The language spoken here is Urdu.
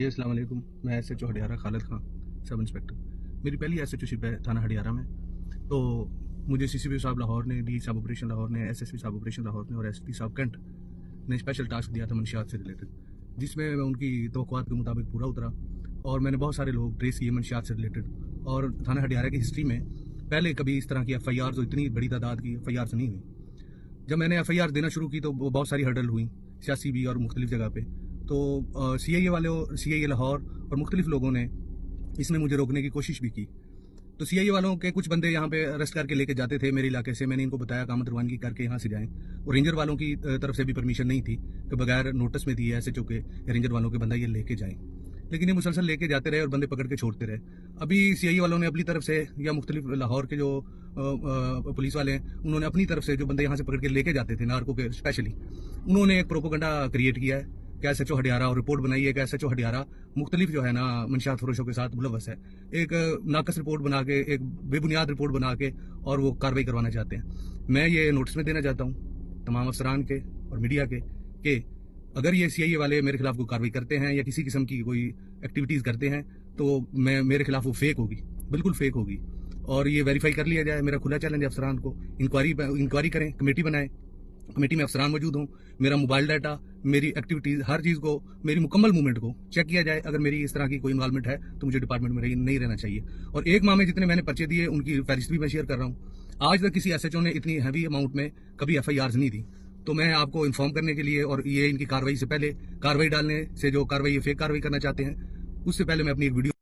جی السلام علیکم، میں ایس ایچ او ہڈیارہ خالد خان سب انسپیکٹر. میری پہلی ایس ایچ او شپ ہے تھانہ ہڈیارہ میں. تو مجھے سی سی پی صاحب لاہور نے، ڈی صاحب آپریشن لاہور نے، ایس ایس پی صاحب آپریشن لاہور نے اور ایس پی صاحب کینٹ نے اسپیشل ٹاسک دیا تھا منشیات سے ریلیٹڈ، جس میں ان کی توقعات کے مطابق پورا اترا اور میں نے بہت سارے لوگ ٹریس کیے منشیات سے ریلیٹڈ. اور تھانہ ہڈیارہ کی ہسٹری میں پہلے کبھی اس طرح کی ایف آئی آرز اتنی بڑی تعداد کی ایف آئی آرز نہیں ہوئی. جب میں نے ایف آئی آر دینا شروع کی تو بہت ساری ہرڈل ہوئی سیاسی بھی اور مختلف جگہ پہ. تو سی آئی اے والوں، سی آئی اے لاہور اور مختلف لوگوں نے اس میں مجھے روکنے کی کوشش بھی کی. تو سی آئی اے والوں کے کچھ بندے یہاں پہ اریسٹ کر کے لے کے جاتے تھے میرے علاقے سے. میں نے ان کو بتایا کامت روانگی کر کے یہاں سے جائیں. اور رینجر والوں کی طرف سے بھی پرمیشن نہیں تھی کہ بغیر نوٹس میں دیے ایس ایچ او کے یا رینجر والوں کے بندہ یہ لے کے جائیں. لیکن یہ مسلسل لے کے جاتے رہے اور بندے پکڑ کے چھوڑتے رہے. ابھی سی آئی اے والوں نے اپنی طرف سے یا مختلف لاہور کے جو پولیس والے ہیں انہوں نے اپنی طرف سے جو بندے یہاں سے پکڑ کے لے کے جاتے تھے نارکو کے اسپیشلی، انہوں نے ایک پروپیگنڈا کریٹ کیا ہے کہ ایس ایچ او ہڈیارہ اور رپورٹ بنائی ہے کہ ایس ایچ او ہڈیارہ مختلف جو ہے نا منشیات فروشوں کے ساتھ ملوث ہے. ایک ناقص رپورٹ بنا کے، ایک بے بنیاد رپورٹ بنا کے اور وہ کاروائی کروانا چاہتے ہیں. میں یہ نوٹس میں دینا چاہتا ہوں تمام افسران کے اور میڈیا کے کہ اگر یہ سی آئی اے والے میرے خلاف کوئی کاروائی کرتے ہیں یا کسی قسم کی کوئی ایکٹیویٹیز کرتے ہیں تو میرے خلاف وہ فیک ہوگی، بالکل فیک ہوگی. اور یہ ویریفائی کر لیا جائے. میرا کھلا چیلنج ہے افسران کو، انکوائری کریں، کمیٹی بنائیں، کمیٹی میں افسران موجود ہوں. میرا موبائل ڈاٹا، میری ایکٹیویٹیز، ہر چیز کو، میری مکمل موومنٹ کو چیک کیا جائے. اگر میری اس طرح کی کوئی انوالومنٹ ہے تو مجھے ڈپارٹمنٹ میں نہیں رہنا چاہیے. اور ایک ماہ میں جتنے میں نے پرچے دیے ان کی فہرست بھی میں شیئر کر رہا ہوں. آج تک کسی ایس ایچ او نے اتنی ہیوی اماؤنٹ میں کبھی ایف آئی آرز نہیں دی. تو میں آپ کو انفارم کرنے کے لیے اور یہ ان کی کاروائی سے پہلے، کاروائی ڈالنے سے جو کاروائی فیک کاروائی کرنا چاہتے ہیں اس سے پہلے میں اپنی ایک ویڈیو